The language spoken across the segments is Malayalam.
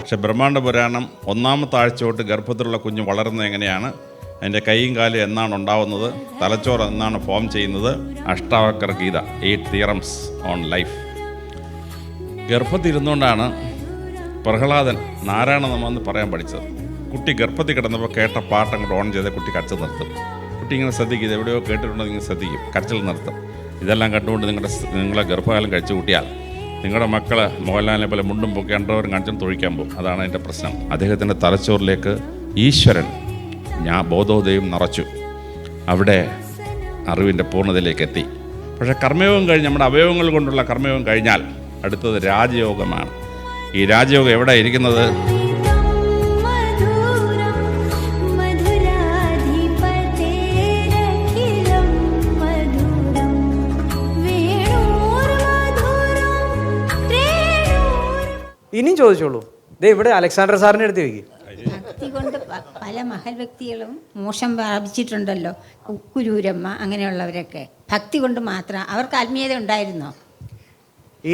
പക്ഷെ ബ്രഹ്മാണ്ഡ പുരാണം 1-ാമത്തെ ആഴ്ച തൊട്ട് ഗർഭത്തിലുള്ള കുഞ്ഞ് വളരുന്നത് എങ്ങനെയാണ്, അതിൻ്റെ കൈയും കാലും എന്നാണ് ഉണ്ടാവുന്നത്, തലച്ചോറ് എന്നാണ് ഫോം ചെയ്യുന്നത്, Ashtavakra Gita 8 theorems on life. ഗർഭത്തിരുന്നുകൊണ്ടാണ് പ്രഹ്ലാദൻ നാരായണനമെന്ന് പറയാൻ പഠിച്ചത്. കുട്ടി ഗർഭത്തിൽ കിടന്നപ്പോൾ കേട്ട പാട്ട് അങ്ങോട്ട് ഓൺ ചെയ്ത് കുട്ടി കരച്ചിൽ നിർത്തും. കുട്ടി ഇങ്ങനെ ശ്രദ്ധിക്കും, ഇത് എവിടെയോ കേട്ടിട്ടുണ്ടോ ഇങ്ങനെ ശ്രദ്ധിക്കും, കരച്ചിൽ നിർത്തും. ഇതെല്ലാം കണ്ടുകൊണ്ട് നിങ്ങളെ ഗർഭകാലം കഴിച്ചു കൂട്ടിയാൽ നിങ്ങളുടെ മക്കൾ മോഹൻലാലിനെ പോലെ മുണ്ടും പൊക്കി അണ്ടർവെയറും കാണിച്ചും തൊഴിക്കാൻ പോകും. അതാണ് അതിൻ്റെ പ്രശ്നം. അദ്ദേഹത്തിൻ്റെ തലച്ചോറിലേക്ക് ഈശ്വരൻ ബോധോദയം നിറച്ചു. അവിടെ അറിവിൻ്റെ പൂർണ്ണതയിലേക്ക് എത്തി. പക്ഷേ കർമ്മയോഗം കഴിഞ്ഞ് നമ്മുടെ അവയവങ്ങൾ കൊണ്ടുള്ള കർമ്മയോഗം കഴിഞ്ഞാൽ അടുത്തത് രാജയോഗമാണ്. ഈ രാജയോഗം എവിടെ ഇരിക്കുന്നത്? ഇനിയും ചോദിച്ചോളൂ. ദേ ഇവിടെ അലക്സാണ്ടർ സാറിൻ്റെ അടുത്ത് വയ്ക്കും. ഭക്തി കൊണ്ട് പല മഹൽ വ്യക്തികളും മോക്ഷം പ്രാപിച്ചിട്ടുണ്ടല്ലോ. ഉക്കുരൂരമ്മ അങ്ങനെയുള്ളവരൊക്കെ ഭക്തി കൊണ്ട് മാത്രം. അവർക്ക് ആത്മീയത ഉണ്ടായിരുന്നോ? ഈ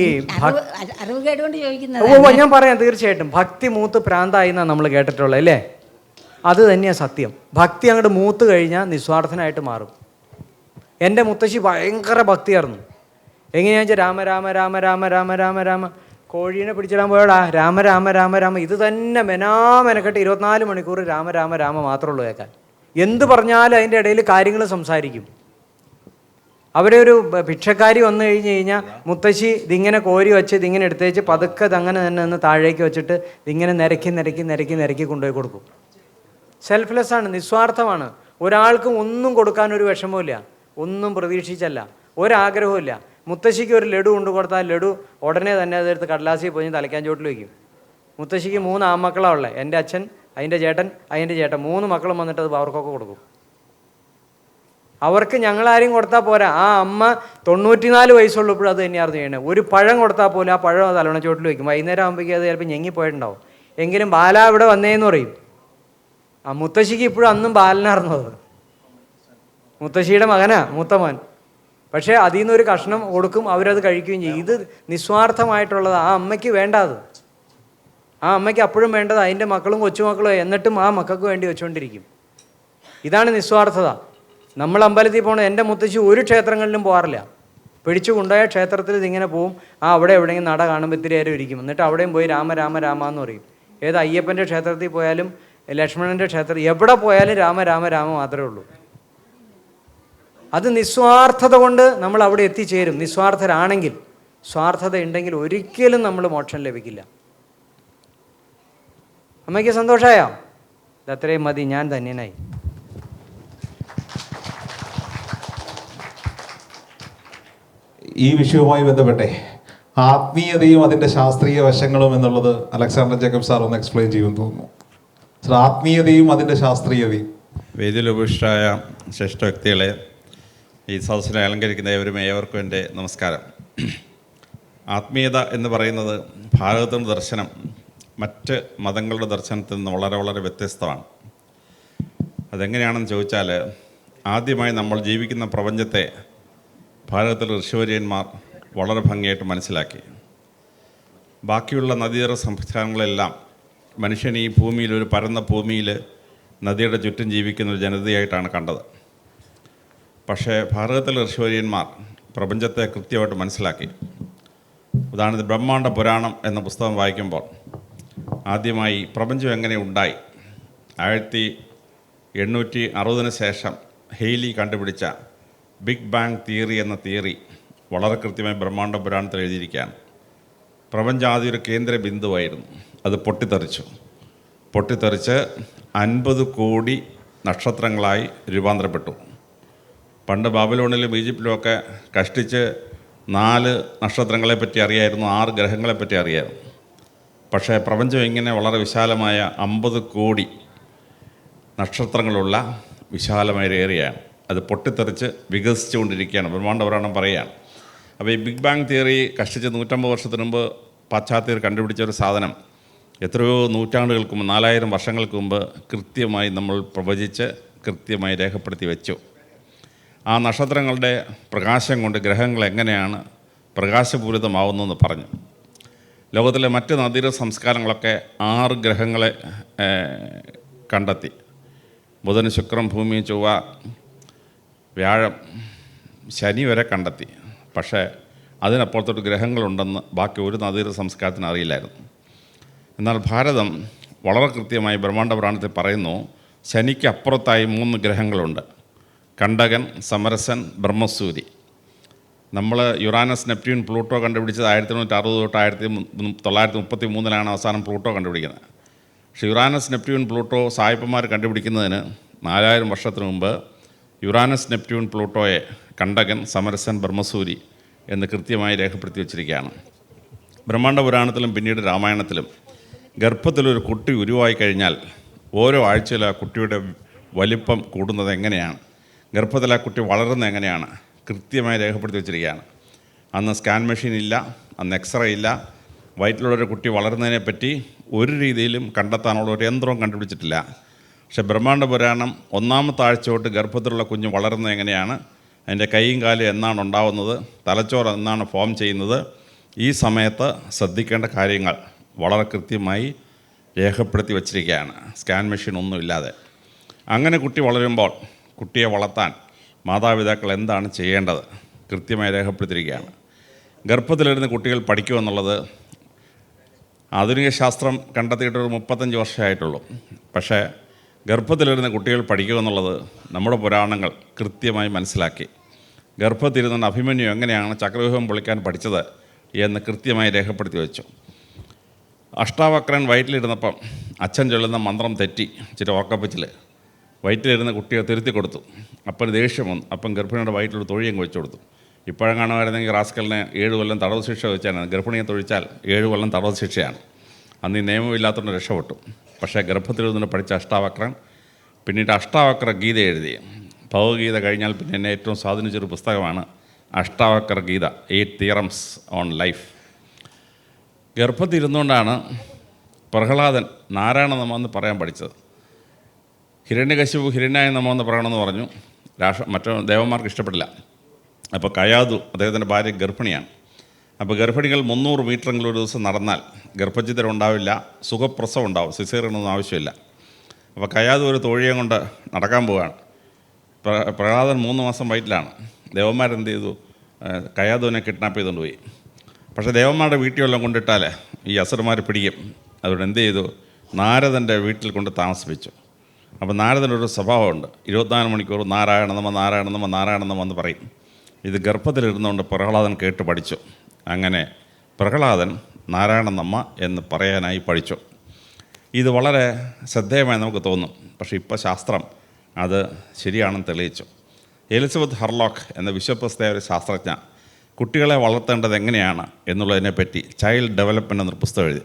അറിവ് കേടുകൊണ്ട് ചോദിക്കുന്നത്. ഞാൻ പറയാം, തീർച്ചയായിട്ടും ഭക്തി മൂത്ത് പ്രാന്തായി എന്നാണ് നമ്മൾ കേട്ടിട്ടുള്ളത് അല്ലേ? അത് തന്നെയാണ് സത്യം. ഭക്തി അങ്ങോട്ട് മൂത്ത് കഴിഞ്ഞാൽ നിസ്വാർത്ഥനായിട്ട് മാറും. എൻ്റെ മുത്തശ്ശി ഭയങ്കര ഭക്തിയായിരുന്നു. എങ്ങനെയാണെന്ന് വെച്ചാൽ രാമ രാമ രാമ രാമ രാമ രാമ രാമ, കോഴീനെ പിടിച്ചിടാൻ പോയടാ രാമ രാമ രാമ രാമ, ഇത് തന്നെ മെനക്കെട്ട് 24 മണിക്കൂർ രാമ രാമ രാമ മാത്രമേ ഉള്ളൂ കേൾക്കാൻ. എന്ത് പറഞ്ഞാലും അതിൻ്റെ ഇടയിൽ കാര്യങ്ങൾ സംസാരിക്കും. അവരെ ഒരു ഭിക്ഷക്കാരി വന്നു കഴിഞ്ഞാൽ മുത്തശ്ശി ഇതിങ്ങനെ കോരി വെച്ച് ഇതിങ്ങനെ എടുത്തേച്ച് പതുക്കെ അങ്ങനെ തന്നെ നിന്ന് താഴേക്ക് വെച്ചിട്ട് ഇതിങ്ങനെ നിരക്കി കൊണ്ടുപോയി കൊടുക്കും. സെൽഫ്ലെസ്സാണ്, നിസ്വാർത്ഥമാണ്. ഒരാൾക്കും ഒന്നും കൊടുക്കാനൊരു വിഷമവുമില്ല, ഒന്നും പ്രതീക്ഷിച്ചല്ല, ഒരാഗ്രഹവും ഇല്ല. മുത്തശ്ശിക്ക് ഒരു ലഡു കൊണ്ടു കൊടുത്താൽ ലഡു ഉടനെ തന്നെ അതെടുത്ത് കടലാസിൽ പോയി തലയ്ക്കാൻ ചോട്ടിൽ വയ്ക്കും. മുത്തശ്ശിക്ക് 3 ആൺമക്കളാണ് ഉള്ളത്. എൻ്റെ അച്ഛൻ, അതിൻ്റെ ചേട്ടൻ, 3 മക്കളും വന്നിട്ട് അത് അവർക്കൊക്കെ കൊടുക്കും. അവർക്ക് ഞങ്ങളാരും കൊടുത്താൽ പോരാ. ആ അമ്മ 94 വയസ്സുള്ളപ്പോഴും അത് തന്നെയായിരുന്നു ചെയ്യണത്. ഒരു പഴം കൊടുത്താൽ പോലും ആ പഴം തലവണ ചോട്ടിൽ വയ്ക്കും. വൈകുന്നേരം ആകുമ്പോഴേക്കും അത് ചിലപ്പോൾ ഞെങ്ങിപ്പോയിട്ടുണ്ടാവും. എങ്കിലും ബാല ഇവിടെ വന്നേന്ന് പറയും. ആ മുത്തശ്ശിക്ക് ഇപ്പോഴും അന്നും ബാലനായിരുന്നത്. മുത്തശ്ശിയുടെ മകനാ മൂത്തമോൻ. പക്ഷേ അതിൽ നിന്നൊരു കഷ്ണം കൊടുക്കും, അവരത് കഴിക്കുകയും ചെയ്യും. ഇത് നിസ്വാർത്ഥമായിട്ടുള്ളത്. ആ അമ്മയ്ക്ക് വേണ്ടത്, ആ അമ്മയ്ക്ക് അപ്പോഴും വേണ്ടത് അതിൻ്റെ മക്കളും കൊച്ചുമക്കളും, എന്നിട്ടും ആ മക്കൾക്ക് വേണ്ടി വെച്ചുകൊണ്ടിരിക്കും. ഇതാണ് നിസ്വാർത്ഥത. നമ്മൾ അമ്പലത്തിൽ പോകണം. എൻ്റെ മുത്തശ്ശി ഒരു ക്ഷേത്രങ്ങളിലും പോകാറില്ല. പിടിച്ചു കൊണ്ടുപോയ ക്ഷേത്രത്തിൽ ഇതിങ്ങനെ പോവും. അവിടെ എവിടെയെങ്കിലും നട കാണുമ്പോൾ ഇത്തിരി നേരം ഇരിക്കും. എന്നിട്ട് അവിടെയും പോയി രാമ രാമ രാമ എന്ന് പറയും. ഏത് അയ്യപ്പൻ്റെ ക്ഷേത്രത്തിൽ പോയാലും ലക്ഷ്മണൻ്റെ ക്ഷേത്രം എവിടെ പോയാലും രാമ രാമ രാമ മാത്രമേ ഉള്ളൂ. അത് നിസ്വാർത്ഥത കൊണ്ട് നമ്മൾ അവിടെ എത്തിച്ചേരും. നിസ്വാർത്ഥരാണെങ്കിൽ, സ്വാർത്ഥത ഉണ്ടെങ്കിൽ ഒരിക്കലും നമ്മൾ മോക്ഷം ലഭിക്കില്ല. അമ്മയ്ക്ക് സന്തോഷമായോ? ഇതത്രയും മതി, ഞാൻ ധന്യനായി. ഈ വിഷയവുമായി ബന്ധപ്പെട്ടെ ആത്മീയതയും അതിൻ്റെ ശാസ്ത്രീയ വശങ്ങളും എന്നുള്ളത് അലക്സാണ്ടർ ജേക്കബ് സാർ ഒന്ന് എക്സ്പ്ലെയിൻ ചെയ്യുമെന്ന് തോന്നുന്നു. ആത്മീയതയും അതിൻ്റെ ശാസ്ത്രീയതയും. വേദിയിൽ ഉപവിഷ്ടരായ ശ്രേഷ്ഠ വ്യക്തികളെ, ഈ സദസ്സിനെ അലങ്കരിക്കുന്ന ഏവർക്കും എൻ്റെ നമസ്കാരം. ആത്മീയത എന്ന് പറയുന്നത് ഭാരതത്തിൻ്റെ ദർശനം മറ്റ് മതങ്ങളുടെ ദർശനത്തിൽ നിന്ന് വളരെ വളരെ വ്യത്യസ്തമാണ്. അതെങ്ങനെയാണെന്ന് ചോദിച്ചാൽ, ആദ്യമായി നമ്മൾ ജീവിക്കുന്ന പ്രപഞ്ചത്തെ ഭാരതത്തിലെ ഋഷിവര്യന്മാർ വളരെ ഭംഗിയായിട്ട് മനസ്സിലാക്കി. ബാക്കിയുള്ള നദീതട സംസ്ഥാനങ്ങളെല്ലാം മനുഷ്യൻ ഈ ഭൂമിയിൽ, ഒരു പരന്ന ഭൂമിയിൽ നദിയുടെ ചുറ്റും ജീവിക്കുന്ന ഒരു ജനതയായിട്ടാണ് കണ്ടത്. പക്ഷേ ഭാരതത്തിലെ ഋഷിവര്യന്മാർ പ്രപഞ്ചത്തെ കൃത്യമായിട്ട് മനസ്സിലാക്കി. ഉദാഹരണത്തിന് ബ്രഹ്മാണ്ഡ പുരാണം എന്ന പുസ്തകം വായിക്കുമ്പോൾ ആദ്യമായി പ്രപഞ്ചം എങ്ങനെ ഉണ്ടായി, 1860 ശേഷം ഹെയ്ലി കണ്ടുപിടിച്ച ബിഗ് ബാങ് തിയറി എന്ന തിയറി വളരെ കൃത്യമായി ബ്രഹ്മാണ്ഡ പുരാണത്തിൽ എഴുതിയിരിക്കുകയാണ്. പ്രപഞ്ചം ആദ്യം ഒരു കേന്ദ്ര ബിന്ദുവായിരുന്നു. അത് പൊട്ടിത്തെറിച്ച് 50 കോടി നക്ഷത്രങ്ങളായി രൂപാന്തരപ്പെട്ടു. പണ്ട് ബാബിലോണിലും ഈജിപ്തിലുമൊക്കെ കഷ്ടിച്ച് 4 നക്ഷത്രങ്ങളെപ്പറ്റി അറിയായിരുന്നു, 6 ഗ്രഹങ്ങളെപ്പറ്റി അറിയായിരുന്നു. പക്ഷേ പ്രപഞ്ചം ഇങ്ങനെ വളരെ വിശാലമായ 50 കോടി നക്ഷത്രങ്ങളുള്ള വിശാലമായ ഒരു ഏരിയയാണ്. അത് പൊട്ടിത്തെറിച്ച് വികസിച്ചുകൊണ്ടിരിക്കുകയാണ്. ബ്രഹ്മാണ്ഡ പുരാണം പറയുകയാണ്. അപ്പോൾ ഈ ബിഗ് ബാങ് തിയറി കഷ്ടിച്ച് 150 വർഷത്തിന് മുമ്പ് പാശ്ചാത്യർ കണ്ടുപിടിച്ച ഒരു സാധനം എത്രയോ നൂറ്റാണ്ടുകൾക്ക് മുമ്പ്, 4000 വർഷങ്ങൾക്ക് മുമ്പ് കൃത്യമായി നമ്മൾ പ്രവചിച്ച് കൃത്യമായി രേഖപ്പെടുത്തി വെച്ചു. ആ നക്ഷത്രങ്ങളുടെ പ്രകാശം കൊണ്ട് ഗ്രഹങ്ങൾ എങ്ങനെയാണ് പ്രകാശപൂരിതമാവുന്നതെന്ന് പറഞ്ഞു. ലോകത്തിലെ മറ്റ് നദീര സംസ്കാരങ്ങളൊക്കെ 6 ഗ്രഹങ്ങളെ കണ്ടെത്തി. ബുധൻ, ശുക്രൻ, ഭൂമി, ചൊവ്വ, വ്യാഴം, ശനി വരെ കണ്ടെത്തി. പക്ഷേ അതിനപ്പുറത്തോട്ട് ഗ്രഹങ്ങളുണ്ടെന്ന് ബാക്കി ഒരു നദീര സംസ്കാരത്തിന് അറിയില്ലായിരുന്നു. എന്നാൽ ഭാരതം വളരെ കൃത്യമായി ബ്രഹ്മാണ്ഡ പുരാണത്തിൽ പറയുന്നു, ശനിക്ക് അപ്പുറത്തായി 3 ഗ്രഹങ്ങളുണ്ട്: കണ്ടകൻ, സമരസൻ, ബ്രഹ്മസൂരി. നമ്മൾ യുറാനസ്, നെപ്റ്റ്യൂൺ, പ്ലൂട്ടോ കണ്ടുപിടിച്ചത് 1960 തൊട്ട് 1933 അവസാനം പ്ലൂട്ടോ കണ്ടുപിടിക്കുന്നത്. പക്ഷേ യുറാനസ്, നെപ്റ്റ്യൂൺ, പ്ലൂട്ടോ സായിപ്പന്മാർ കണ്ടുപിടിക്കുന്നതിന് 4000 വർഷത്തിന് മുമ്പ് യുറാനസ്, നെപ്റ്റ്യൂൺ, പ്ലൂട്ടോയെ കണ്ടകൻ, സമരസൻ, ബ്രഹ്മസൂരി എന്ന് കൃത്യമായി രേഖപ്പെടുത്തി വച്ചിരിക്കുകയാണ്. ബ്രഹ്മാണ്ഡ പുരാണത്തിലും പിന്നീട് രാമായണത്തിലും ഗർഭത്തിലൊരു കുട്ടി ഉരുവായി കഴിഞ്ഞാൽ ഓരോ ആഴ്ചയിലും ആ കുട്ടിയുടെ വലിപ്പം കൂടുന്നത് എങ്ങനെയാണ്, ഗർഭത്തിൽ ആ കുട്ടി വളരുന്നത് എങ്ങനെയാണ് കൃത്യമായി രേഖപ്പെടുത്തി വച്ചിരിക്കുകയാണ്. അന്ന് സ്കാൻ മെഷീൻ ഇല്ല, അന്ന് എക്സ്റേ ഇല്ല. വയറ്റിലുള്ളൊരു കുട്ടി വളരുന്നതിനെപ്പറ്റി ഒരു രീതിയിലും കണ്ടെത്താനുള്ള ഒരു യന്ത്രവും കണ്ടുപിടിച്ചിട്ടില്ല. പക്ഷേ ബ്രഹ്മാണ്ഡ പുരാണം 1-ാമത്തെ ആഴ്ച തൊട്ട് ഗർഭത്തിലുള്ള കുഞ്ഞ് വളരുന്നത് എങ്ങനെയാണ്, അതിൻ്റെ കൈയും കാലും എന്നാണ് ഉണ്ടാവുന്നത്, തലച്ചോറ് എന്നാണ് ഫോം ചെയ്യുന്നത്, ഈ സമയത്ത് ശ്രദ്ധിക്കേണ്ട കാര്യങ്ങൾ വളരെ കൃത്യമായി രേഖപ്പെടുത്തി വച്ചിരിക്കുകയാണ്, സ്കാൻ മെഷീൻ ഒന്നുമില്ലാതെ. അങ്ങനെ കുട്ടി വളരുമ്പോൾ കുട്ടിയെ വളർത്താൻ മാതാപിതാക്കൾ എന്താണ് ചെയ്യേണ്ടത് കൃത്യമായി രേഖപ്പെടുത്തിയിരിക്കുകയാണ്. ഗർഭത്തിലിരുന്ന് കുട്ടികൾ പഠിക്കുമെന്നുള്ളത് ആധുനിക ശാസ്ത്രം കണ്ടെത്തിയിട്ടൊരു 35 വർഷമായിട്ടുള്ളൂ. പക്ഷേ ഗർഭത്തിലിരുന്ന് കുട്ടികൾ പഠിക്കുമെന്നുള്ളത് നമ്മുടെ പുരാണങ്ങൾ കൃത്യമായി മനസ്സിലാക്കി. ഗർഭത്തിരുന്ന അഭിമന്യു എങ്ങനെയാണ് ചക്രവ്യൂഹം പൊളിക്കാൻ പഠിച്ചത് എന്ന് കൃത്യമായി രേഖപ്പെടുത്തി വെച്ചു. അഷ്ടാവക്രൻ വയറ്റിലിരുന്നപ്പം അച്ഛൻ ചൊല്ലുന്ന മന്ത്രം തെറ്റി, ഇച്ചിരി ഓർക്കപ്പിച്ചിൽ വയറ്റിലിരുന്ന കുട്ടിയെ തിരുത്തി കൊടുത്തു. അപ്പം ദേഷ്യം വന്നു. അപ്പം ഗർഭിണിയുടെ വയറ്റിലൊരു തൊഴിയും വെച്ചു കൊടുത്തു. ഇപ്പോഴും കാണുമായിരുന്നെങ്കിൽ റാസ്കലിനെ 7 കൊല്ലം തടവ് ശിക്ഷ വെച്ചാണ്. ഗർഭിണിയെ തൊഴിച്ചാൽ 7 കൊല്ലം തടവ് ശിക്ഷയാണ്. അന്ന് ഈ നിയമമില്ലാത്തതുകൊണ്ട് രക്ഷപ്പെട്ടു. പക്ഷേ ഗർഭത്തിലിരുന്ന് പഠിച്ച അഷ്ടാവക്രൻ പിന്നീട് അഷ്ടാവക്ര ഗീത എഴുതി. ഭഗവത്ഗീത കഴിഞ്ഞാൽ പിന്നെ എന്നെ ഏറ്റവും സ്വാധീനിച്ചൊരു പുസ്തകമാണ് Ashtavakra Gita, 8 theorems on life. ഗർഭത്തിരുന്നുകൊണ്ടാണ് പ്രഹ്ലാദൻ നാരായണ നമമെന്ന് പറയാൻ പഠിച്ചത്. ഹിരണ്യകശിപു ഹിരണ്യായ നമമെന്ന് പറയണമെന്ന് പറഞ്ഞു. മറ്റു ദേവന്മാർക്ക് ഇഷ്ടപ്പെട്ടില്ല. അപ്പോൾ കയാതു, അദ്ദേഹത്തിൻ്റെ ഭാര്യ ഗർഭിണിയാണ്. അപ്പോൾ ഗർഭിണികൾ 300 മീറ്ററെങ്കിലും ഒരു ദിവസം നടന്നാൽ ഗർഭഛിദ്രം ഉണ്ടാവില്ല, സുഖപ്രസവം ഉണ്ടാവും, സിസേറിയനൊന്നും ആവശ്യമില്ല. അപ്പോൾ കയാതു ഒരു തോഴിയെ കൊണ്ട് നടക്കാൻ പോവുകയാണ്. പ്രഹ്ലാദൻ 3 മാസം വയറ്റിലാണ്. ദേവന്മാരെന്ത് ചെയ്തു? കയാതുവിനെ കിഡ്നാപ്പ് ചെയ്തുകൊണ്ട് പോയി. പക്ഷേ ദേവന്മാരുടെ വീട്ടിലെല്ലാം കൊണ്ടിട്ടാൽ ഈ അസുരന്മാർ പിടിക്കും. അതുകൊണ്ട് എന്ത് ചെയ്തു? നാരദൻ്റെ വീട്ടിൽ കൊണ്ട് താമസിപ്പിച്ചു. അപ്പോൾ നാരദനൊരു സ്വഭാവമുണ്ട്, 24 മണിക്കൂർ നാരായണനമ നാരായണനമ നാരായണനമ എന്ന് പറയും. ഇത് ഗർഭത്തിലിരുന്നുകൊണ്ട് പ്രഹ്ലാദൻ കേട്ട് പഠിച്ചു. അങ്ങനെ പ്രഹ്ലാദൻ നാരായണനമ്മ എന്ന് പറയാനായി പഠിച്ചു. ഇത് വളരെ ശ്രദ്ധേയമായി നമുക്ക് തോന്നും. പക്ഷേ ഇപ്പോൾ ശാസ്ത്രം അത് ശരിയാണെന്ന് തെളിയിച്ചു. എലിസബത്ത് ഹർലോക്ക് എന്ന വിശ്വപ്രസിദ്ധയായ ഒരു ശാസ്ത്രജ്ഞ കുട്ടികളെ വളർത്തേണ്ടത് എങ്ങനെയാണ് എന്നുള്ളതിനെപ്പറ്റി ചൈൽഡ് ഡെവലപ്മെൻറ്റ് എന്നൊരു പുസ്തകം എഴുതി.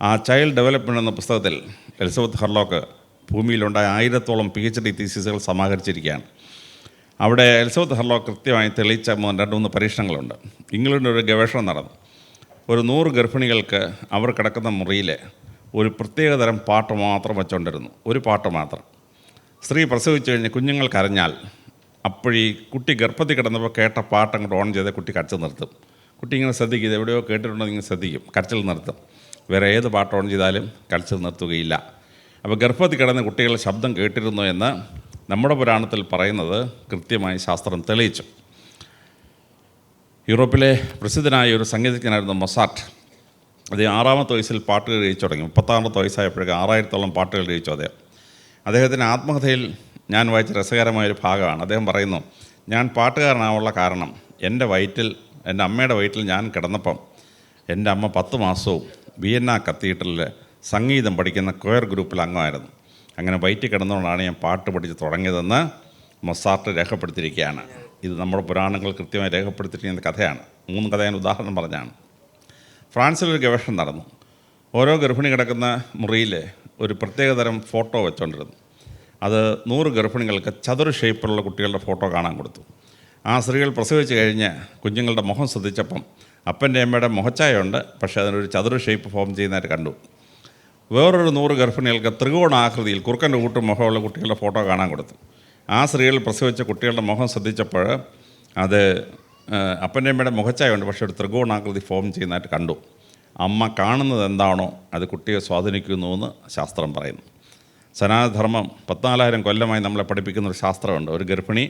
ആ ചൈൽഡ് ഡെവലപ്മെൻറ്റ് എന്ന പുസ്തകത്തിൽ എലിസബത്ത് ഹർലോക്ക് ഭൂമിയിലുണ്ടായ 1000-ഓളം PhD തീസിസുകൾ സമാഹരിച്ചിരിക്കുകയാണ്. അവിടെ എലിസബത്ത് ഹർലോക്ക് കൃത്യമായി തെളിയിച്ച 2-3 പരീക്ഷണങ്ങളുണ്ട്. ഇംഗ്ലണ്ടിൽ ഒരു ഗവേഷണം നടന്നു. ഒരു 100 ഗർഭിണികൾക്ക് അവർ കിടക്കുന്ന മുറിയിൽ ഒരു പ്രത്യേകതരം പാട്ട് മാത്രം വെച്ചുകൊണ്ടിരുന്നു, ഒരു പാട്ട് മാത്രം. സ്ത്രീ പ്രസവിച്ചു കഴിഞ്ഞ് കുഞ്ഞുങ്ങൾ കരഞ്ഞാൽ അപ്പോഴീ കുട്ടി ഗർഭത്തിൽ കിടന്നപ്പോൾ കേട്ട പാട്ട് അങ്ങോട്ട് ഓൺ ചെയ്ത് കുട്ടി കരച്ചിൽ നിർത്തും. കുട്ടി ഇങ്ങനെ ശ്രദ്ധിക്കും, ഇത് എവിടെയോ കേട്ടിട്ടുണ്ടോ ഇങ്ങനെ ശ്രദ്ധിക്കും, കരച്ചിൽ നിർത്തും. വേറെ ഏത് പാട്ട് ഓൺ ചെയ്താലും കരച്ചിൽ നിർത്തുകയില്ല. അപ്പോൾ ഗർഭത്തിൽ കിടന്ന കുട്ടികളുടെ ശബ്ദം കേട്ടിരുന്നു എന്ന് നമ്മുടെ പുരാണത്തിൽ പറയുന്നത് കൃത്യമായി ശാസ്ത്രം തെളിയിച്ചു. യൂറോപ്പിലെ പ്രസിദ്ധനായ ഒരു സംഗീതജ്ഞനായിരുന്നു മൊസാർട്ട്. അദ്ദേഹം 6-ാമത്തെ വയസ്സിൽ പാട്ടുകൾ രചിച്ചു തുടങ്ങി. 36-ാമത്തെ വയസ്സായപ്പോഴേക്കും 6000-ഓളം പാട്ടുകൾ രചിച്ചു അദ്ദേഹം. അദ്ദേഹത്തിൻ്റെ ആത്മകഥയിൽ ഞാൻ വായിച്ച രസകരമായൊരു ഭാഗമാണ്. അദ്ദേഹം പറയുന്നു, ഞാൻ പാട്ടുകാരനാവാനുള്ള കാരണം എൻ്റെ വയറ്റിൽ, എൻ്റെ അമ്മയുടെ വയറ്റിൽ ഞാൻ കിടന്നപ്പം എൻ്റെ അമ്മ 10 മാസവും വിയന്ന കത്തീഡ്രലിൽ സംഗീതം പഠിക്കുന്ന കൊയർ ഗ്രൂപ്പിൽ അംഗമായിരുന്നു. അങ്ങനെ വയറ്റിൽ കിടന്നുകൊണ്ടാണ് ഞാൻ പാട്ട് പഠിച്ച് തുടങ്ങിയതെന്ന് മൊസാർട്ട് രേഖപ്പെടുത്തിയിരിക്കുകയാണ്. ഇത് നമ്മുടെ പുരാണങ്ങൾ കൃത്യമായി രേഖപ്പെടുത്തിയിരിക്കുന്ന കഥയാണ്. 3 കഥ ഞാൻ ഉദാഹരണം പറഞ്ഞാണ്. ഫ്രാൻസിലൊരു ഗവേഷണം നടന്നു. ഓരോ ഗർഭിണി കിടക്കുന്ന മുറിയിൽ ഒരു പ്രത്യേകതരം ഫോട്ടോ വെച്ചുകൊണ്ടിരുന്നു. അത് 100 ഗർഭിണികൾക്ക് ചതുര ഷേപ്പിലുള്ള കുട്ടികളുടെ ഫോട്ടോ കാണാൻ കൊടുത്തു. ആ സ്ത്രീകൾ പ്രസവിച്ച് കഴിഞ്ഞ് കുഞ്ഞുങ്ങളുടെ മുഖം ശ്രദ്ധിച്ചപ്പം അപ്പൻ്റെ അമ്മയുടെ മുഖച്ചായുണ്ട്, പക്ഷേ അതിനൊരു ചതുര ഷേപ്പ് ഫോം ചെയ്യുന്നതായിട്ട് കണ്ടു. വേറൊരു 100 ഗർഭിണികൾക്ക് ത്രികോണാകൃതിയിൽ കുറുക്കൻ്റെ കൂട്ടും മുഖമുള്ള കുട്ടികളുടെ ഫോട്ടോ കാണാൻ കൊടുത്തു. ആ സ്ത്രീകൾ പ്രസവിച്ച കുട്ടികളുടെ മുഖം ശ്രദ്ധിച്ചപ്പോൾ അത് അപ്പൻ്റെ അമ്മയുടെ മുഖച്ചായുണ്ട്, പക്ഷേ ഒരു ത്രികോണാകൃതി ഫോം ചെയ്യുന്നതായിട്ട് കണ്ടു. അമ്മ കാണുന്നത് എന്താണോ അത് കുട്ടിയെ സ്വാധീനിക്കുന്നു എന്ന് ശാസ്ത്രം പറയുന്നു. സനാതനധർമ്മം 14,000 കൊല്ലമായി നമ്മളെ പഠിപ്പിക്കുന്ന ഒരു ശാസ്ത്രമുണ്ട്. ഒരു ഗർഭിണി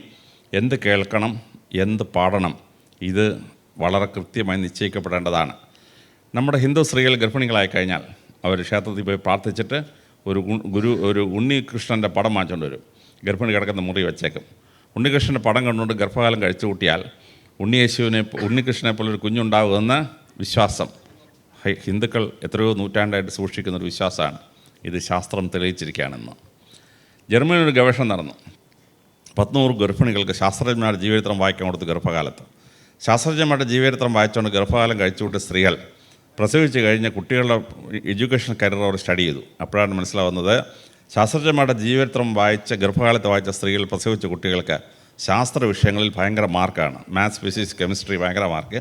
എന്ത് കേൾക്കണം, എന്ത് പാടണം, ഇത് വളരെ കൃത്യമായി നിശ്ചയിക്കപ്പെടേണ്ടതാണ്. നമ്മുടെ ഹിന്ദു സ്ത്രീകൾ ഗർഭിണികളായി കഴിഞ്ഞാൽ അവർ ക്ഷേത്രത്തിൽ പോയി പ്രാർത്ഥിച്ചിട്ട് ഒരു ഉണ്ണികൃഷ്ണൻ്റെ പടം വാങ്ങിച്ചുകൊണ്ട് വരും. ഗർഭിണി കിടക്കുന്ന മുറി വെച്ചേക്കും. ഉണ്ണികൃഷ്ണൻ്റെ പടം കണ്ടുകൊണ്ട് ഗർഭകാലം കഴിച്ചു കൂട്ടിയാൽ ഉണ്ണികൃഷ്ണനെ പോലൊരു കുഞ്ഞുണ്ടാകുമെന്ന് വിശ്വാസം. ഹിന്ദുക്കൾ എത്രയോ നൂറ്റാണ്ടായിട്ട് സൂക്ഷിക്കുന്നൊരു വിശ്വാസമാണ്. ഇത് ശാസ്ത്രം തെളിയിച്ചിരിക്കുകയാണെന്ന്. ജർമ്മനിയിൽ ഒരു ഗവേഷണം നടന്നു. 100 ഗർഭിണികൾക്ക് ശാസ്ത്രജ്ഞന്മാരുടെ ജീവചരിത്രം വായിക്കാൻ കൊടുത്തു. ഗർഭകാലത്ത് ശാസ്ത്രജ്ഞന്മാരുടെ ജീവചരിത്രം വായിച്ചുകൊണ്ട് ഗർഭകാലം കഴിച്ചുകൂട്ടിയ സ്ത്രീകൾ പ്രസവിച്ച് കഴിഞ്ഞ കുട്ടികളുടെ എഡ്യൂക്കേഷൻ കരിയർ അവർ സ്റ്റഡി ചെയ്തു. അപ്പോഴാണ് മനസ്സിലാവുന്നത് ശാസ്ത്രജ്ഞന്മാരുടെ ജീവചരിത്രം ഗർഭകാലത്ത് വായിച്ച സ്ത്രീകൾ പ്രസവിച്ച കുട്ടികൾക്ക് ശാസ്ത്ര വിഷയങ്ങളിൽ ഭയങ്കര മാർക്കാണ്. മാത്സ്, ഫിസിക്സ്, കെമിസ്ട്രി ഭയങ്കര മാർക്ക്.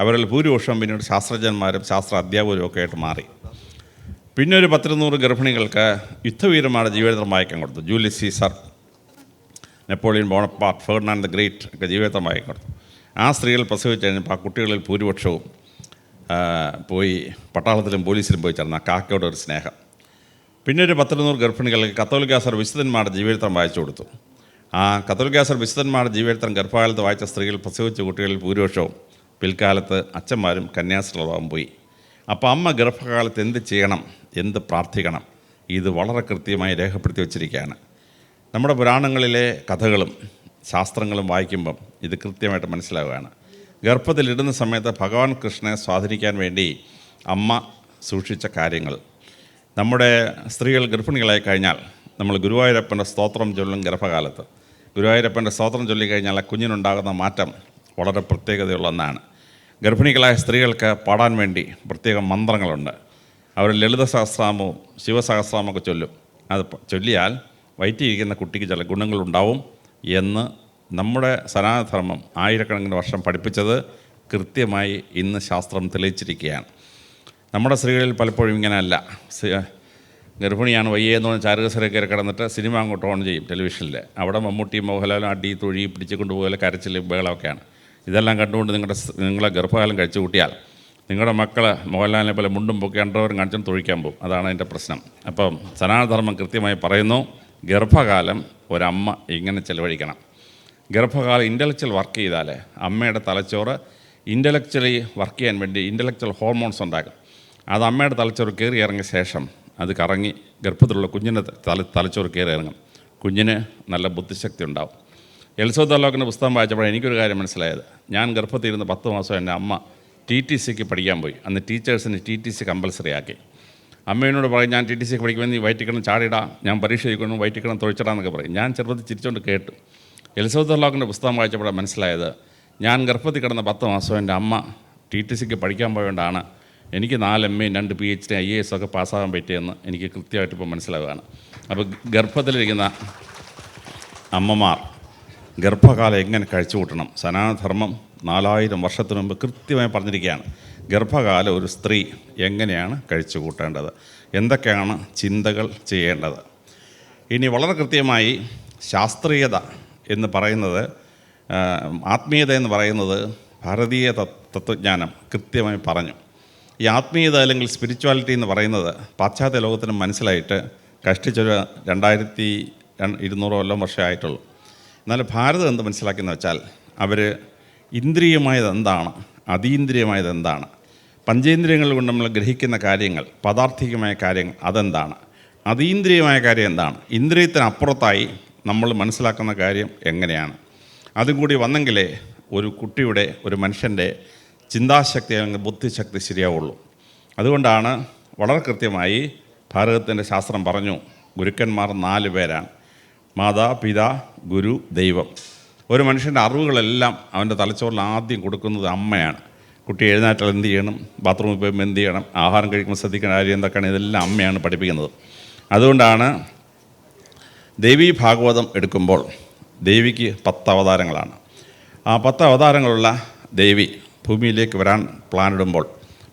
അവരിൽ ഭൂരിപക്ഷം പിന്നീട് ശാസ്ത്രജ്ഞന്മാരും ശാസ്ത്ര അധ്യാപകരും ഒക്കെ ആയിട്ട് മാറി. പിന്നെ ഒരു 100 ഗർഭിണികൾക്ക് യുദ്ധവീരന്മാരുടെ ജീവചരിത്രം വായിക്കാൻ കൊടുത്തു. Julius Caesar, Napoleon Bonaparte, Ferdinand the great ഒക്കെ ജീവചരിത്രം വായിക്കാൻ കൊടുത്തു. ആ സ്ത്രീകൾ പ്രസവിച്ച് കഴിഞ്ഞപ്പോൾ ആ കുട്ടികളിൽ ഭൂരിപക്ഷവും പോയി പട്ടാളത്തിലും പോലീസിലും പോയി ചേർന്ന കാക്കയോട് ഒരു സ്നേഹം. പിന്നെ ഒരു 100 ഗർഭിണികൾക്ക് കത്തോലിക്കാസർ വിശുദ്ധന്മാരുടെ ജീവചരിത്രം വായിച്ചു കൊടുത്തു. ആ കത്തോലിക്കാസർ വിശുദ്ധന്മാരുടെ ജീവചരിത്രം ഗർഭകാലത്ത് വായിച്ച സ്ത്രീകൾ പ്രസവിച്ച കുട്ടികളിൽ ഭൂരിപക്ഷവും പിൽക്കാലത്ത് അച്ഛന്മാരും കന്യാസ്ത്രീകളാവാൻ പോയി. അപ്പോൾ അമ്മ ഗർഭകാലത്ത് എന്ത് ചെയ്യണം, എന്ത് പ്രാർത്ഥിക്കണം, ഇത് വളരെ കൃത്യമായി രേഖപ്പെടുത്തി വച്ചിരിക്കുകയാണ്. നമ്മുടെ പുരാണങ്ങളിലെ കഥകളും ശാസ്ത്രങ്ങളും വായിക്കുമ്പം ഇത് കൃത്യമായിട്ട് മനസ്സിലാവുകയാണ്. ഗർഭത്തിലിടുന്ന സമയത്ത് ഭഗവാൻ കൃഷ്ണനെ സ്വാധീനിക്കാൻ വേണ്ടി അമ്മ സൂക്ഷിച്ച കാര്യങ്ങൾ. നമ്മുടെ സ്ത്രീകൾ ഗർഭിണികളായി കഴിഞ്ഞാൽ നമ്മൾ ഗുരുവായൂരപ്പൻ്റെ സ്തോത്രം ചൊല്ലും. ഗർഭകാലത്ത് ഗുരുവായൂരപ്പൻ്റെ സ്തോത്രം ചൊല്ലിക്കഴിഞ്ഞാൽ ആ കുഞ്ഞിനുണ്ടാകുന്ന മാറ്റം വളരെ പ്രത്യേകതയുള്ള ഒന്നാണ്. ഗർഭിണികളായ സ്ത്രീകൾക്ക് പാടാൻ വേണ്ടി പ്രത്യേകം മന്ത്രങ്ങളുണ്ട്. അവർ ലളിത സഹസ്രനാമവും ശിവസഹസ്രനാമൊക്കെ ചൊല്ലും. അത് ചൊല്ലിയാൽ വയറ്റിയിരിക്കുന്ന കുട്ടിക്ക് ചില ഗുണങ്ങളുണ്ടാവും എന്ന് നമ്മുടെ സനാതനധർമ്മം ആയിരക്കണക്കിന് വർഷം പഠിപ്പിച്ചത് കൃത്യമായി ഇന്ന് ശാസ്ത്രം തെളിയിച്ചിരിക്കുകയാണ്. നമ്മുടെ സ്ത്രീകളിൽ പലപ്പോഴും ഇങ്ങനെയല്ല. ഗർഭിണിയാണ് വയ്യെന്ന് പറഞ്ഞ് ചാരുകസരയിൽ കയറി കിടന്നിട്ട് സിനിമ അങ്ങോട്ട് ഓൺ ചെയ്യും ടെലിവിഷനിൽ. അവിടെ മമ്മൂട്ടിയും മോഹൻലാലും അടി തൊഴി പിടിച്ച് കൊണ്ടുപോകല കരച്ചിലും ബഹളമൊക്കെയാണ്. ഇതെല്ലാം കണ്ടുകൊണ്ട് നിങ്ങളെ ഗർഭകാലം കഴിച്ചു കൂട്ടിയാൽ നിങ്ങളുടെ മക്കൾ മോഹൻലാലിനെ പോലെ മുണ്ടും പൊക്കി അണ്ടർവെയറും കാണിച്ചും തൊഴിക്കാൻ പോകും. അതാണ് അതിൻ്റെ പ്രശ്നം. അപ്പം സനാതനധർമ്മം കൃത്യമായി പറയുന്നു, ഗർഭകാലം ഒരമ്മ ഇങ്ങനെ ചെലവഴിക്കണം. ഗർഭകാലം ഇൻ്റലക്ച്വൽ വർക്ക് ചെയ്താൽ അമ്മയുടെ തലച്ചോറ് ഇൻ്റലക്ച്വലി വർക്ക് ചെയ്യാൻ വേണ്ടി ഇൻ്റലക്ച്വൽ ഹോർമോൺസ് ഉണ്ടാകും. അത് അമ്മയുടെ തലച്ചോറ് കയറി ഇറങ്ങിയ ശേഷം അത് കറങ്ങി ഗർഭത്തിലുള്ള കുഞ്ഞിൻ്റെ തലച്ചോറ് കയറി ഇറങ്ങും. കുഞ്ഞിന് നല്ല ബുദ്ധിശക്തി ഉണ്ടാവും. എൽസബത്ത് അലോക്കിൻ്റെ പുസ്തകം വായിച്ചപ്പോൾ എനിക്കൊരു കാര്യം മനസ്സിലായത്. ഞാൻ ഗർഭത്തിരുന്ന് 10 മാസം എൻ്റെ അമ്മ TTCക്ക് പഠിക്കാൻ പോയി. അന്ന് ടീച്ചേഴ്സിന് TTC കമ്പൽസറി ആക്കി. അമ്മയോട് പറയും, ഞാൻ TTCക്ക് പഠിക്കുമ്പോൾ നീ വയറ്റിക്കണം ചാടിടാ, ഞാൻ പരീക്ഷ എഴുതിക്കണം വയറ്റിക്കണം തൊഴിച്ചിടാന്നൊക്കെ പറയും. ഞാൻ ചെറുപ്പത്തിൽ ചിരിച്ചുകൊണ്ട് കേട്ടു. എലിസബത്ത് അലോക്കിൻ്റെ പുസ്തകം വായിച്ചപ്പോഴാണ് മനസ്സിലായത്, ഞാൻ ഗർഭത്തിൽ കിടന്ന 10 മാസം എൻ്റെ അമ്മ TTCക്ക് പഠിക്കാൻ പോയതുകൊണ്ടാണ് എനിക്ക് 4 MA 2 PhD IAS ഒക്കെ പാസ്സാകാൻ പറ്റിയെന്ന് എനിക്ക് കൃത്യമായിട്ട് ഇപ്പോൾ മനസ്സിലാവുകയാണ്. അപ്പോൾ ഗർഭത്തിലിരിക്കുന്ന അമ്മമാർ ഗർഭകാലം എങ്ങനെ കഴിച്ചു കൂട്ടണം, സനാതനധർമ്മം 4000 വർഷത്തിന് മുമ്പ് കൃത്യമായി പറഞ്ഞിരിക്കുകയാണ്. ഗർഭകാലം ഒരു സ്ത്രീ എങ്ങനെയാണ് കഴിച്ചു കൂട്ടേണ്ടത്, എന്തൊക്കെയാണ് ചിന്തകൾ ചെയ്യേണ്ടത്. ഇനി വളരെ കൃത്യമായി ശാസ്ത്രീയത എന്ന് പറയുന്നത്, ആത്മീയത എന്ന് പറയുന്നത് ഭാരതീയ തത്വജ്ഞാനം കൃത്യമായി പറഞ്ഞു. ഈ ആത്മീയത അല്ലെങ്കിൽ സ്പിരിച്വാലിറ്റി എന്ന് പറയുന്നത് പാശ്ചാത്യ ലോകത്തിന് മനസ്സിലായിട്ട് കഷ്ടിച്ചൊരു 2200 വർഷമായിട്ടുള്ളൂ. എന്നാൽ ഭാരതം എന്ത് മനസ്സിലാക്കിയെന്ന് വെച്ചാൽ അവർ ഇന്ദ്രിയമായത് എന്താണ്, അതീന്ദ്രിയമായത് എന്താണ്, പഞ്ചേന്ദ്രിയങ്ങൾ കൊണ്ട് നമ്മൾ ഗ്രഹിക്കുന്ന കാര്യങ്ങൾ, പദാർത്ഥികമായ കാര്യങ്ങൾ അതെന്താണ്, അതീന്ദ്രിയമായ കാര്യം എന്താണ്, ഇന്ദ്രിയത്തിനപ്പുറത്തായി നമ്മൾ മനസ്സിലാക്കുന്ന കാര്യം എങ്ങനെയാണ്, അതും കൂടി വന്നെങ്കിലേ ഒരു കുട്ടിയുടെ ഒരു മനുഷ്യൻ്റെ ചിന്താശക്തി അല്ലെങ്കിൽ ബുദ്ധിശക്തി ശരിയാവുള്ളൂ. അതുകൊണ്ടാണ് വളരെ കൃത്യമായി ഭാരതത്തിൻ്റെ ശാസ്ത്രം പറഞ്ഞു, ഗുരുക്കന്മാർ 4 പേരാണ്: മാതാ, പിതാ, ഗുരു, ദൈവം. ഒരു മനുഷ്യൻ്റെ അറിവുകളെല്ലാം അവൻ്റെ തലച്ചോറിൽ ആദ്യം കൊടുക്കുന്നത് അമ്മയാണ്. കുട്ടി എഴുന്നേറ്റാൽ എന്ത് ചെയ്യണം, ബാത്റൂമിൽ പോയപ്പോൾ എന്ത് ചെയ്യണം, ആഹാരം കഴിക്കുമ്പോൾ ശ്രദ്ധിക്കേണ്ട കാര്യം എന്തൊക്കെയാണ്, ഇതെല്ലാം അമ്മയാണ് പഠിപ്പിക്കുന്നത്. അതുകൊണ്ടാണ് ദേവീ ഭാഗവതം എടുക്കുമ്പോൾ ദേവിക്ക് 10 അവതാരങ്ങളാണ്. ആ 10 അവതാരങ്ങളുള്ള ദേവി ഭൂമിയിലേക്ക് വരാൻ പ്ലാനിടുമ്പോൾ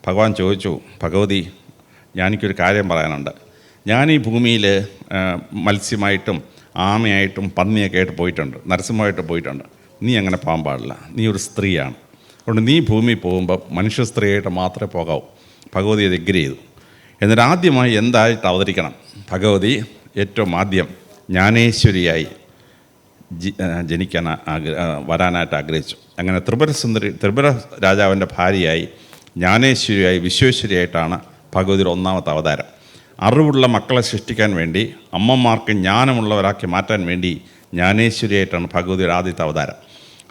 ഭഗവാൻ ചോദിച്ചു, ഭഗവതി ഞാനെനിക്കൊരു കാര്യം പറയാനുണ്ട്. ഞാൻ ഈ ഭൂമിയിൽ മത്സ്യമായിട്ടും ആമയായിട്ടും പന്നിയൊക്കെ ആയിട്ട് പോയിട്ടുണ്ട്, നരസിംഹമായിട്ട് പോയിട്ടുണ്ട്. നീ അങ്ങനെ പോകാൻ പാടില്ല, നീ ഒരു സ്ത്രീയാണ്. അതുകൊണ്ട് നീ ഭൂമിയിൽ പോകുമ്പോൾ മനുഷ്യ സ്ത്രീയായിട്ട് മാത്രമേ പോകാവൂ. ഭഗവതി അത് എഗ്രി ചെയ്തു. എന്നിട്ട് ആദ്യമായി എന്തായിട്ട് അവതരിക്കണം? ഭഗവതി ഏറ്റവും ആദ്യം ജ്ഞാനേശ്വരിയായി വരാനായിട്ട് ആഗ്രഹിച്ചു. അങ്ങനെ ത്രിപുര രാജാവിൻ്റെ ഭാര്യയായി ജ്ഞാനേശ്വരിയായി വിശ്വേശ്വരിയായിട്ടാണ് ഭഗവതിയുടെ ഒന്നാമത്തെ അവതാരം. അറിവുള്ള മക്കളെ സൃഷ്ടിക്കാൻ വേണ്ടി, അമ്മമാർക്ക് ജ്ഞാനമുള്ളവരാക്കി മാറ്റാൻ വേണ്ടി ജ്ഞാനേശ്വരിയായിട്ടാണ് ഭഗവതിയുടെ ആദ്യത്തെ അവതാരം.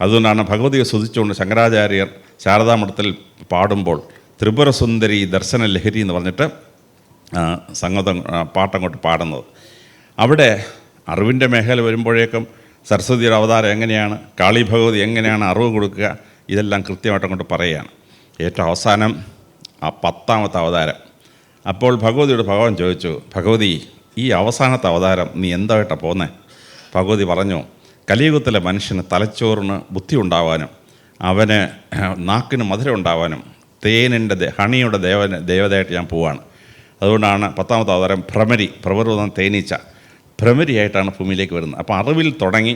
അതുകൊണ്ടാണ് ഭഗവതിയെ സ്തുതിച്ചുകൊണ്ട് ശങ്കരാചാര്യർ ശാരദാമഠത്തിൽ പാടുമ്പോൾ ത്രിപുര സുന്ദരി ദർശന ലഹരി എന്ന് പറഞ്ഞിട്ട് സംഗീതം പാട്ടങ്ങോട്ട് പാടുന്നത്. അവിടെ അറിവിൻ്റെ മേഖല വരുമ്പോഴേക്കും സരസ്വതിയുടെ അവതാരം എങ്ങനെയാണ്, കാളി ഭഗവതി എങ്ങനെയാണ് അറിവ് കൊടുക്കുക, ഇതെല്ലാം കൃത്യമായിട്ട് അങ്ങോട്ട് പറയുകയാണ്. ഏറ്റവും അവസാനം ആ 10ാമത്തെ അവതാരം. അപ്പോൾ ഭഗവതിയോട് ഭഗവാൻ ചോദിച്ചു, ഭഗവതി ഈ അവസാനത്തെ അവതാരം നീ എന്തായിട്ടാണ് പോകുന്നത്? ഭഗവതി പറഞ്ഞു, കലിയുഗത്തിലെ മനുഷ്യന് തലച്ചോറിന് ബുദ്ധി ഉണ്ടാവാനും അവന് നാക്കിന് മധുരം ഉണ്ടാവാനും തേനിൻ്റെ ഹണിയുടെ ദേവതയായിട്ട് ഞാൻ പോവാണ്. അതുകൊണ്ടാണ് 10ാമത്തെ അവതാരം ഭ്രമരി, പ്രപർവ്വതം തേനീച്ച, ഭ്രമരിയായിട്ടാണ് ഭൂമിയിലേക്ക് വരുന്നത്. അപ്പോൾ അറിവിൽ തുടങ്ങി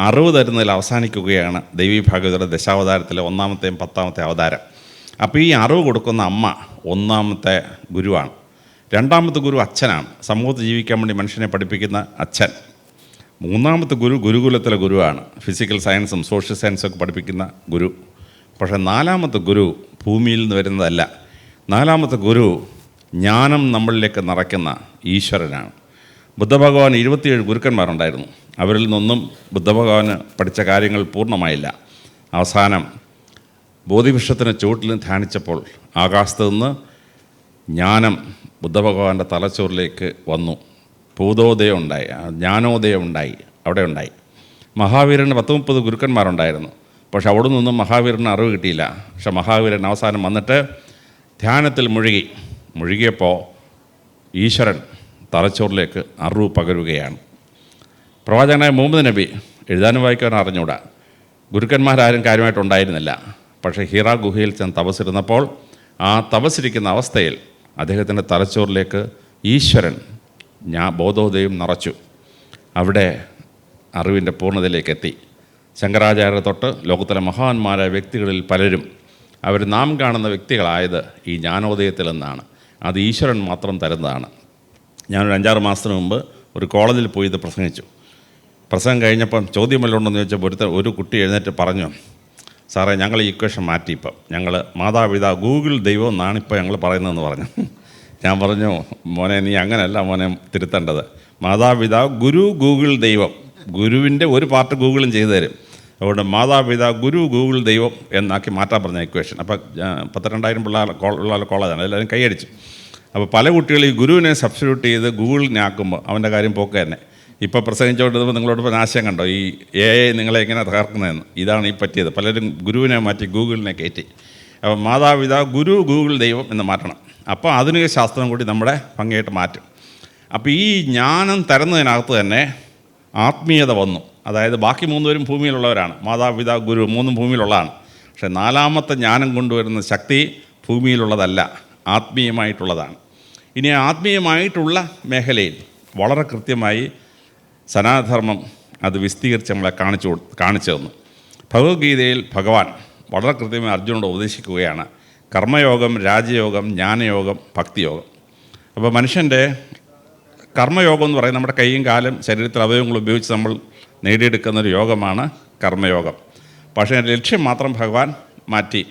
അറിവ് തരുന്നതിൽ അവസാനിക്കുകയാണ് ദേവീ ഭാഗവതയുടെ ദശാവതാരത്തിലെ 1ാമത്തെയും 10ാമത്തെ അവതാരം. അപ്പോൾ ഈ അറിവ് കൊടുക്കുന്ന അമ്മ 1ാമത്തെ ഗുരുവാണ്. 2ാമത്തെ ഗുരു അച്ഛനാണ്, സമൂഹത്തിൽ ജീവിക്കാൻ വേണ്ടി മനുഷ്യനെ പഠിപ്പിക്കുന്ന അച്ഛൻ. 3ാമത്തെ ഗുരു ഗുരുകുലത്തിലെ ഗുരുവാണ്, ഫിസിക്കൽ സയൻസും സോഷ്യൽ സയൻസും ഒക്കെ പഠിപ്പിക്കുന്ന ഗുരു. പക്ഷേ 4ാമത്തെ ഗുരു ഭൂമിയിൽ നിന്ന് വരുന്നതല്ല. 4ാമത്തെ ഗുരു ജ്ഞാനം നമ്മളിലേക്ക് നിറയ്ക്കുന്ന ഈശ്വരനാണ്. ബുദ്ധഭഗവാൻ 27 ഗുരുക്കന്മാരുണ്ടായിരുന്നു. അവരിൽ നിന്നൊന്നും ബുദ്ധഭഗവാന് പഠിച്ച കാര്യങ്ങൾ പൂർണ്ണമായില്ല. അവസാനം ബോധിവൃക്ഷത്തിന് ചുവട്ടിൽ ധ്യാനിച്ചപ്പോൾ ആകാശത്ത് നിന്ന് ജ്ഞാനം ബുദ്ധഭഗവാന്റെ തലച്ചോറിലേക്ക് വന്നു. ഭൂതോദയം ഉണ്ടായി, ജ്ഞാനോദയം ഉണ്ടായി, അവിടെ ഉണ്ടായി. മഹാവീരന് 10-30 ഗുരുക്കന്മാരുണ്ടായിരുന്നു. പക്ഷെ അവിടെ നിന്നും മഹാവീരന് അറിവ് കിട്ടിയില്ല. പക്ഷെ മഹാവീരൻ അവസാനം വന്നിട്ട് ധ്യാനത്തിൽ മുഴുകിയപ്പോൾ ഈശ്വരൻ തലച്ചോറിലേക്ക് അറിവ് പകരുകയാണ്. പ്രവാചകനായ മുഹമ്മദ് നബി എഴുതാനും വായിക്കാനും അറിഞ്ഞൂടാ, ഗുരുക്കന്മാരാരും കാര്യമായിട്ടുണ്ടായിരുന്നില്ല. പക്ഷേ ഹിറ ഗുഹയിൽ ചെന്ന് തപസ്സിരുന്നപ്പോൾ ആ തപസ്സിരിക്കുന്ന അവസ്ഥയിൽ അദ്ദേഹത്തിൻ്റെ തലച്ചോറിലേക്ക് ഈശ്വരൻ ബോധോദയം നിറച്ചു. അവിടെ അറിവിൻ്റെ പൂർണ്ണതയിലേക്ക് എത്തി. ശങ്കരാചാര്യ തൊട്ട് ലോകത്തിലെ മഹാന്മാരായ വ്യക്തികളിൽ പലരും അവർ നാം കാണുന്ന വ്യക്തികളായത് ഈ ജ്ഞാനോദയത്തിൽ നിന്നാണ്. അത് ഈശ്വരൻ മാത്രം തരുന്നതാണ്. ഞാനൊരു 5-6 മാസത്തിന് മുമ്പ് ഒരു കോളേജിൽ പോയി ഇത് പ്രസംഗിച്ചു. പ്രസംഗം കഴിഞ്ഞപ്പം ചോദ്യം വല്ലതും ഉണ്ടെന്ന് ചോദിച്ചപ്പോൾ ഒരു കുട്ടി എഴുന്നേറ്റ് പറഞ്ഞു, സാറേ ഞങ്ങൾ ഈ ഇക്വേഷൻ മാറ്റി, ഇപ്പം ഞങ്ങൾ മാതാപിതാ ഗൂഗിൾ ദൈവം എന്നാണ് ഇപ്പോൾ ഞങ്ങൾ പറയുന്നതെന്ന് പറഞ്ഞു. ഞാൻ പറഞ്ഞു, മോനെ നീ അങ്ങനെയല്ല മോനെ തിരുത്തേണ്ടത്, മാതാപിതാ ഗുരു ഗൂഗിൾ ദൈവം, ഗുരുവിൻ്റെ ഒരു പാർട്ട് ഗൂഗിളും ചെയ്തു തരും. അതുകൊണ്ട് മാതാപിതാ ഗുരു ഗൂഗിൾ ദൈവം എന്നാക്കി മാറ്റാൻ പറഞ്ഞ ഇക്വേഷൻ. അപ്പോൾ 12,000 പിള്ളേർ കോളേജാണ്, എല്ലാവരും കൈയടിച്ചു. അപ്പോൾ പല കുട്ടികൾ ഈ ഗുരുവിനെ സബ്സ്റ്റിറ്റ്യൂട്ട് ചെയ്ത് ഗൂഗിളിനെ ആക്കുമ്പോൾ അവൻ്റെ കാര്യം പോക്ക് തന്നെ. ഇപ്പോൾ പ്രസംഗിച്ചുകൊണ്ടിരുമ്പോൾ നിങ്ങളോട് ഇപ്പോൾ ആശയം കണ്ടോ, ഈ AI നിങ്ങളെ എങ്ങനെ തകർക്കുന്നതെന്ന്. ഇതാണ് ഈ പറ്റിയത്. പലരും ഗുരുവിനെ മാറ്റി ഗൂഗിളിനെ കയറ്റി. അപ്പോൾ മാതാപിതാ ഗുരു ഗൂഗിൾ ദൈവം എന്ന് മാറ്റണം. അപ്പോൾ ആധുനിക ശാസ്ത്രം കൂടി നമ്മുടെ ഭംഗിയായിട്ട് മാറ്റും. അപ്പോൾ ഈ ജ്ഞാനം തരുന്നതിനകത്ത് തന്നെ ആത്മീയത വന്നു. അതായത് ബാക്കി 3 പേരും ഭൂമിയിലുള്ളവരാണ്, മാതാപിതാ ഗുരു 3 ഭൂമിയിലുള്ളതാണ്. പക്ഷേ 4ാമത്തെ ജ്ഞാനം കൊണ്ടുവരുന്ന ശക്തി ഭൂമിയിലുള്ളതല്ല, ആത്മീയമായിട്ടുള്ളതാണ്. ഇനി ആത്മീയമായിട്ടുള്ള മേഖലയിൽ വളരെ കൃത്യമായി സനാതനധർമ്മം അത് വിസ്തീകരിച്ച് നമ്മളെ കാണിച്ചു തന്നു. ഭഗവത്ഗീതയിൽ ഭഗവാൻ വളരെ കൃത്യമായി അർജുനോട് ഉപദേശിക്കുകയാണ്, കർമ്മയോഗം, രാജയോഗം, ജ്ഞാനയോഗം, ഭക്തിയോഗം. അപ്പോൾ മനുഷ്യൻ്റെ കർമ്മയോഗം എന്ന് പറയുന്നത് നമ്മുടെ കൈയും കാലും ശരീരത്തിൽ അവയവങ്ങൾ ഉപയോഗിച്ച് നമ്മൾ നേടിയെടുക്കുന്നൊരു യോഗമാണ് കർമ്മയോഗം. പക്ഷേ ലക്ഷ്യം മാത്രം ഭഗവാൻ മാറ്റി.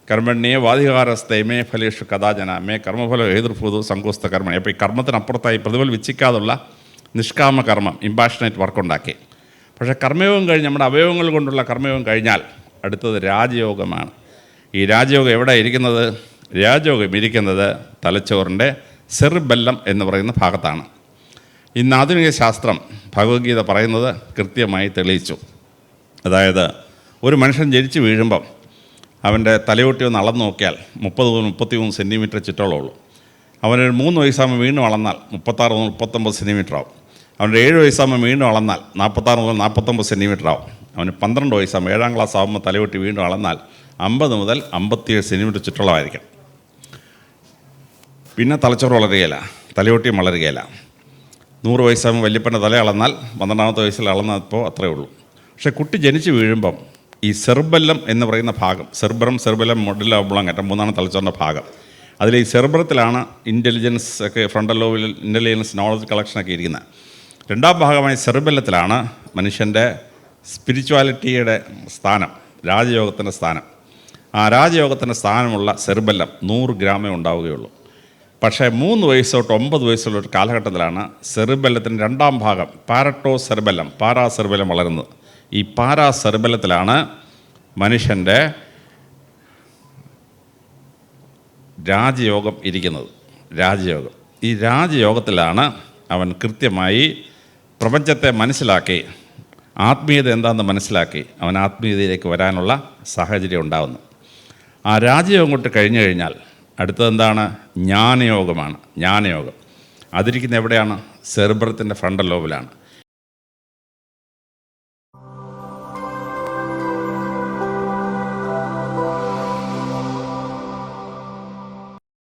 കർമ്മണ്യേ വാധികാരസ്ഥ മേ ഫലേഷു കഥാജന മേ കർമ്മഫലം ഏതുർഭൂതു സങ്കുസ്ത കർമ്മണി. അപ്പോൾ ഈ കർമ്മത്തിനപ്പുറത്തായി പ്രതിഫലം വിച്ഛിക്കാതുള്ള നിഷ്കാമ കർമ്മം, ഇമ്പാഷനേറ്റ് വർക്കുണ്ടാക്കി. പക്ഷേ കർമ്മയോഗം കഴിഞ്ഞ് നമ്മുടെ അവയവങ്ങൾ കൊണ്ടുള്ള കർമ്മയോഗം കഴിഞ്ഞാൽ അടുത്തത് രാജയോഗമാണ്. ഈ രാജയോഗം എവിടെ ഇരിക്കുന്നത്? രാജയോഗം ഇരിക്കുന്നത് തലച്ചോറിൻ്റെ സെറിബെല്ലം എന്ന് പറയുന്ന ഭാഗത്താണ്. ഇന്ന് ആധുനിക ശാസ്ത്രം ഭഗവത്ഗീത പറയുന്നത് കൃത്യമായി തെളിയിച്ചു. അതായത് ഒരു മനുഷ്യൻ ജനിച്ച് വീഴുമ്പം അവൻ്റെ തലയോട്ടി ഒന്ന് അളന്ന് നോക്കിയാൽ 30-33 സെൻറ്റിമീറ്റർ ചുറ്റോളമുള്ളൂ. അവനൊരു 3 വയസ്സാകുമ്പോൾ വീണ്ടും അളന്നാൽ 36-39 സെൻറ്റിമീറ്റർ ആവും. അവൻ്റെ 7 വയസ്സാകുമ്പോൾ വീണ്ടും അളന്നാൽ 46-49 സെൻറ്റിമീറ്റർ ആവും. അവന് 12 വയസ്സാകുമ്പോൾ 7ാം ക്ലാസ് ആകുമ്പോൾ തലയോട്ടി വീണ്ടും അളന്നാൽ 50-57 സെൻറ്റിമീറ്റർ ചുറ്റളവായിരിക്കും. പിന്നെ തലച്ചോറ് വളരുകയില്ല, തലയോട്ടിയും വളരുകയില്ല. 100 വയസ്സാകുമ്പോൾ വല്യപ്പൻ്റെ തല അളന്നാൽ 12ാമത്തെ വയസ്സിൽ അളന്നപ്പോൾ അത്രയേ ഉള്ളൂ. പക്ഷേ കുട്ടി ജനിച്ച് വീഴുമ്പം ഈ സെർബെല്ലം എന്ന് പറയുന്ന ഭാഗം, സെർബറം, സെർബെല്ലം, മൊഡില്ല ഒബ്ലോങ്കേറ്റ 3 തലച്ചോറിൻ്റെ ഭാഗം, അതിൽ ഈ സെർബ്രത്തിലാണ് ഇൻ്റലിജൻസ് ഒക്കെ, ഫ്രണ്ടൽ ലോബിൽ ഇൻ്റലിജൻസ് നോളജ് കളക്ഷനൊക്കെ ഇരിക്കുന്നത്. രണ്ടാം ഭാഗമായി സെർബെല്ലത്തിലാണ് മനുഷ്യൻ്റെ സ്പിരിച്വാലിറ്റിയുടെ സ്ഥാനം, രാജയോഗത്തിൻ്റെ സ്ഥാനം. ആ രാജയോഗത്തിൻ്റെ സ്ഥാനമുള്ള സെർബെല്ലം 100 ഗ്രാമേ ഉണ്ടാവുകയുള്ളൂ. പക്ഷേ 3 വയസ്സ് തൊട്ട് 9 വയസ്സുള്ള ഒരു കാലഘട്ടത്തിലാണ് സെർബെല്ലത്തിൻ്റെ രണ്ടാം ഭാഗം പാരറ്റോസെർബെല്ലം, പാരാസെർബെല്ലം വളരുന്നത്. ഈ പാരാസെർബെല്ലത്തിലാണ് മനുഷ്യൻ്റെ രാജയോഗം ഇരിക്കുന്നത്. രാജയോഗം, ഈ രാജയോഗത്തിലാണ് അവൻ കൃത്യമായി പ്രപഞ്ചത്തെ മനസ്സിലാക്കി, ആത്മീയത എന്താണെന്ന് മനസ്സിലാക്കി അവൻ ആത്മീയതയിലേക്ക് വരാനുള്ള സാഹചര്യം ഉണ്ടാകുന്നു. ആ രാജയോഗം കൊണ്ട് കഴിഞ്ഞു കഴിഞ്ഞാൽ അടുത്തതെന്താണ്? ജ്ഞാനയോഗമാണ്. ജ്ഞാനയോഗം അതിരിക്കുന്ന എവിടെയാണ്? സെർബ്രത്തിൻ്റെ ഫ്രണ്ടൽ ലോബിലാണ്.